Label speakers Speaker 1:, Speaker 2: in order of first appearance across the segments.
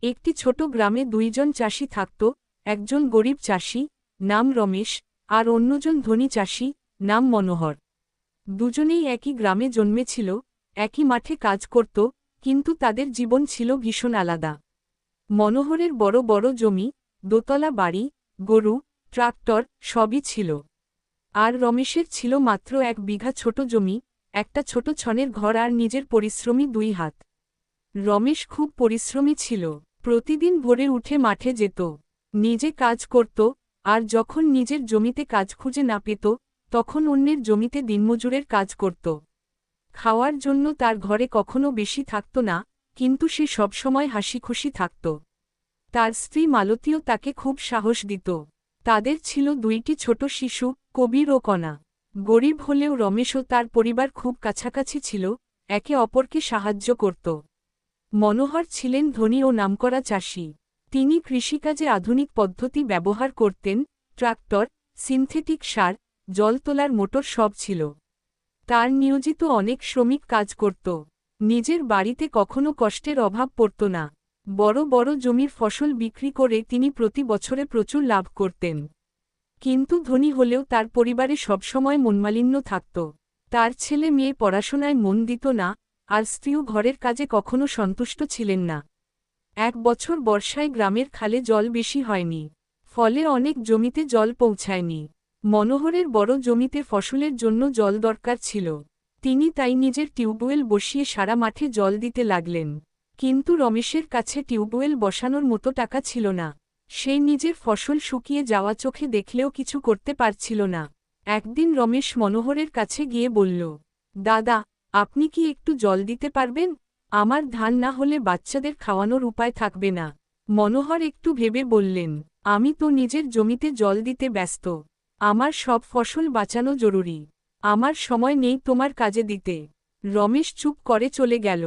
Speaker 1: একটি ছোট গ্রামে দুইজন চাষি থাকত, একজন গরিব চাষি, নাম রমেশ, আর অন্যজন ধনী চাষি, নাম মনোহর। দুজনেই একই গ্রামে জন্মেছিল, একই মাঠে কাজ করত, কিন্তু তাদের জীবন ছিল ভীষণ আলাদা। মনোহরের বড় বড় জমি, দোতলা বাড়ি, গরু, ট্রাক্টর সবই ছিল। আর রমেশের ছিল মাত্র 1 বিঘা ছোট জমি, একটা ছোট ছনের ঘর আর নিজের পরিশ্রমী 2 হাত। রমেশ খুব পরিশ্রমী ছিল, প্রতিদিন ভোরে উঠে মাঠে যেত, নিজে কাজ করত, আর যখন নিজের জমিতে কাজ খুঁজে না পেত, তখন অন্যের জমিতে দিনমজুরের কাজ করত। খাওয়ার জন্য তার ঘরে কখনো বেশি থাকত না, কিন্তু সে সবসময় হাসিখুশি থাকত। তার স্ত্রী মালতীও তাকে খুব সাহস দিত। তাদের ছিল 2টি ছোট শিশু, কবির ও কণা। গরিব হলেও রমেশ ও তার পরিবার খুব কাছাকাছি ছিল, একে অপরকে সাহায্য করত। মনোহর ছিলেন ধনী ও নামকরা চাষি। তিনি কৃষিকাজে আধুনিক পদ্ধতি ব্যবহার করতেন, ট্রাক্টর, সিনথেটিক সার, জল তোলার মোটর সব ছিল। তার নিয়োজিত অনেক শ্রমিক কাজ করত। নিজের বাড়িতে কখনো কষ্টের অভাব পড়ত না। বড় বড় জমির ফসল বিক্রি করে তিনি প্রতি বছরে প্রচুর লাভ করতেন। কিন্তু ধনী হলেও তার পরিবারে সবসময় মনমালিন্য থাকত। তার ছেলে মেয়ে পড়াশোনায় মন দিত না, আর স্ত্রীও ঘরের কাজে কখনো সন্তুষ্ট ছিলেন না। এক বছর বর্ষায় গ্রামের খালে জল বেশি হয়নি, ফলে অনেক জমিতে জল পৌঁছায়নি। মনোহরের বড় জমিতে ফসলের জন্য জল দরকার ছিল। তিনি তাই নিজের টিউবওয়েল বসিয়ে সারা মাঠে জল দিতে লাগলেন। কিন্তু রমেশের কাছে টিউবওয়েল বসানোর মতো টাকা ছিল না। সে নিজের ফসল শুকিয়ে যাওয়া চোখে দেখলেও কিছু করতে পারছিল না। একদিন রমেশ মনোহরের কাছে গিয়ে বলল, দাদা, আপনি কি একটু জল দিতে পারবেন? আমার ধান না হলে বাচ্চাদের খাওয়ানোর উপায় থাকবে না। মনোহর একটু ভেবে বললেন, আমি তো নিজের জমিতে জল দিতে ব্যস্ত। আমার সব ফসল বাঁচানো জরুরি। আমার সময় নেই তোমার কাজে দিতে। রমেশ চুপ করে চলে গেল।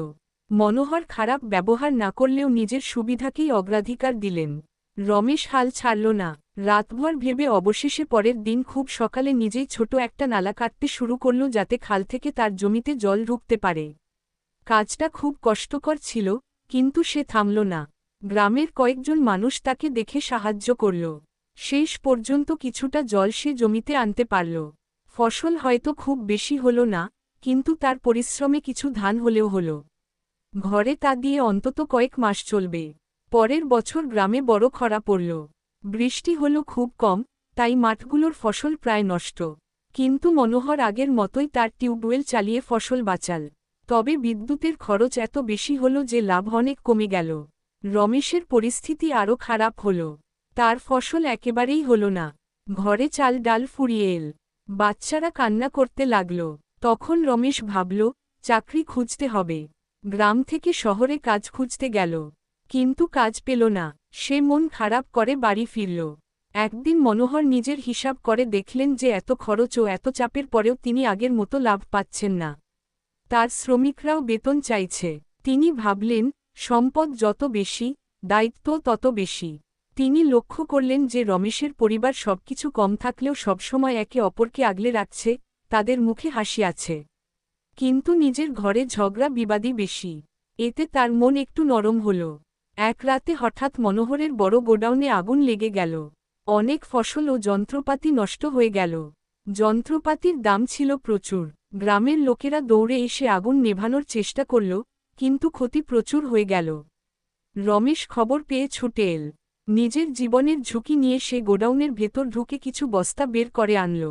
Speaker 1: মনোহর খারাপ ব্যবহার না করলেও নিজের সুবিধাকেই অগ্রাধিকার দিলেন। রমেশ হাল ছাড়ল না। রাতভর ভেবে অবশেষে পরের দিন খুব সকালে নিজেই ছোট একটা নালা কাটতে শুরু করল, যাতে খাল থেকে তার জমিতে জল ঢুকতে পারে। কাজটা খুব কষ্টকর ছিল, কিন্তু সে থামল না। গ্রামের কয়েকজন মানুষ তাকে দেখে সাহায্য করল। শেষ পর্যন্ত কিছুটা জল সে জমিতে আনতে পারল। ফসল হয়তো খুব বেশি হল না, কিন্তু তার পরিশ্রমে কিছু ধান হলেও হল। ঘরে তা দিয়ে অন্তত কয়েক মাস চলবে। পরের বছর গ্রামে বড় খরা পড়ল। বৃষ্টি হল খুব কম, তাই মাঠগুলোর ফসল প্রায় নষ্ট। কিন্তু মনোহর আগের মতোই তার টিউবওয়েল চালিয়ে ফসল বাঁচাল। তবে বিদ্যুতের খরচ এত বেশি হল যে লাভ অনেক কমে গেল। রমেশের পরিস্থিতি আরও খারাপ হল। তার ফসল একেবারেই হল না। ঘরে চাল ডাল ফুরিয়ে এল। বাচ্চারা কান্না করতে লাগল। তখন রমেশ ভাবল, চাকরি খুঁজতে হবে। গ্রাম থেকে শহরে কাজ খুঁজতে গেল, কিন্তু কাজ পেল না। সে মন খারাপ করে বাড়ি ফিরল। একদিন মনোহর নিজের হিসাব করে দেখলেন যে এত খরচ ও এত চাপের পরেও তিনি আগের মতো লাভ পাচ্ছেন না। তার শ্রমিকরাও বেতন চাইছে। তিনি ভাবলেন, সম্পদ যত বেশি, দায়িত্ব তত বেশি। তিনি লক্ষ্য করলেন যে রমেশের পরিবার সবকিছু কম থাকলেও সবসময় একে অপরকে আগলে রাখছে, তাদের মুখে হাসি আছে। কিন্তু নিজের ঘরে ঝগড়া বিবাদী বেশি। এতে তার মন একটু নরম হল। এক রাতে হঠাৎ মনোহরের বড় গোডাউনে আগুন লেগে গেল। অনেক ফসল ও যন্ত্রপাতি নষ্ট হয়ে গেল। যন্ত্রপাতির দাম ছিল প্রচুর। গ্রামের লোকেরা দৌড়ে এসে আগুন নেভানোর চেষ্টা করল, কিন্তু ক্ষতি প্রচুর হয়ে গেল। রমেশ খবর পেয়ে ছুটে এল। নিজের জীবনের ঝুঁকি নিয়ে সে গোডাউনের ভেতর ঢুকে কিছু বস্তা বের করে আনল।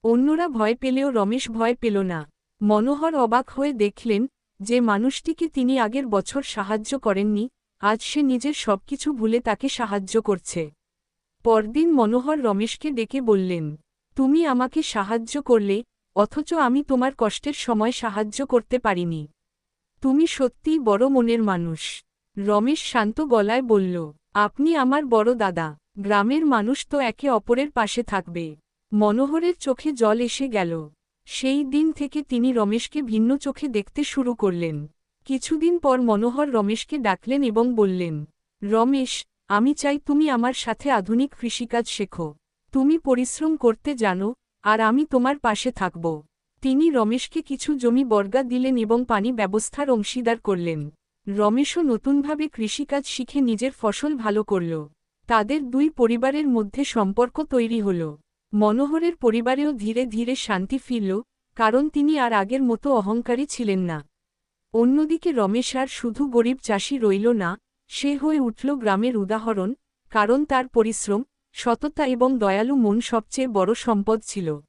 Speaker 1: অন্যরা ভয় পেলেও রমেশ ভয় পেল না। মনোহর অবাক হয়ে দেখলেন, যে মানুষটিকে তিনি আগের বছর সাহায্য করেননি, আজ সে নিজের সবকিছু ভুলে তাকে সাহায্য করছে। পরদিন মনোহর রমেশকে ডেকে বললেন, তুমি আমাকে সাহায্য করলে, অথচ আমি তোমার কষ্টের সময় সাহায্য করতে পারিনি। তুমি সত্যিই বড় মনের মানুষ। রমেশ শান্ত গলায় বলল, আপনি আমার বড় দাদা। গ্রামের মানুষ তো একে অপরের পাশে থাকবে। মনোহরের চোখে জল এসে গেল। সেই দিন থেকে তিনি রমেশকে ভিন্ন চোখে দেখতে শুরু করলেন। কিছুদিন পর মনোহর রমেশকে ডাকলেন এবং বললেন, রমেশ, আমি চাই তুমি আমার সাথে আধুনিক কৃষিকাজ শেখো। তুমি পরিশ্রম করতে জানো, আর আমি তোমার পাশে থাকব। তিনি রমেশকে কিছু জমি বর্গা দিলেন এবং পানি ব্যবস্থার অংশীদার করলেন। রমেশও নতুনভাবে কৃষিকাজ শিখে নিজের ফসল ভালো করল। তাদের দুই পরিবারের মধ্যে সম্পর্ক তৈরি হল। মনোহরের পরিবারেও ধীরে ধীরে শান্তি ফিরল, কারণ তিনি আর আগের মতো অহংকারী ছিলেন না। অন্যদিকে রমেশ আর শুধু গরিব চাষি রইল না, সে হয়ে উঠল গ্রামের উদাহরণ, কারণ তার পরিশ্রম, সততা এবং দয়ালু মন সবচেয়ে বড় সম্পদ ছিল।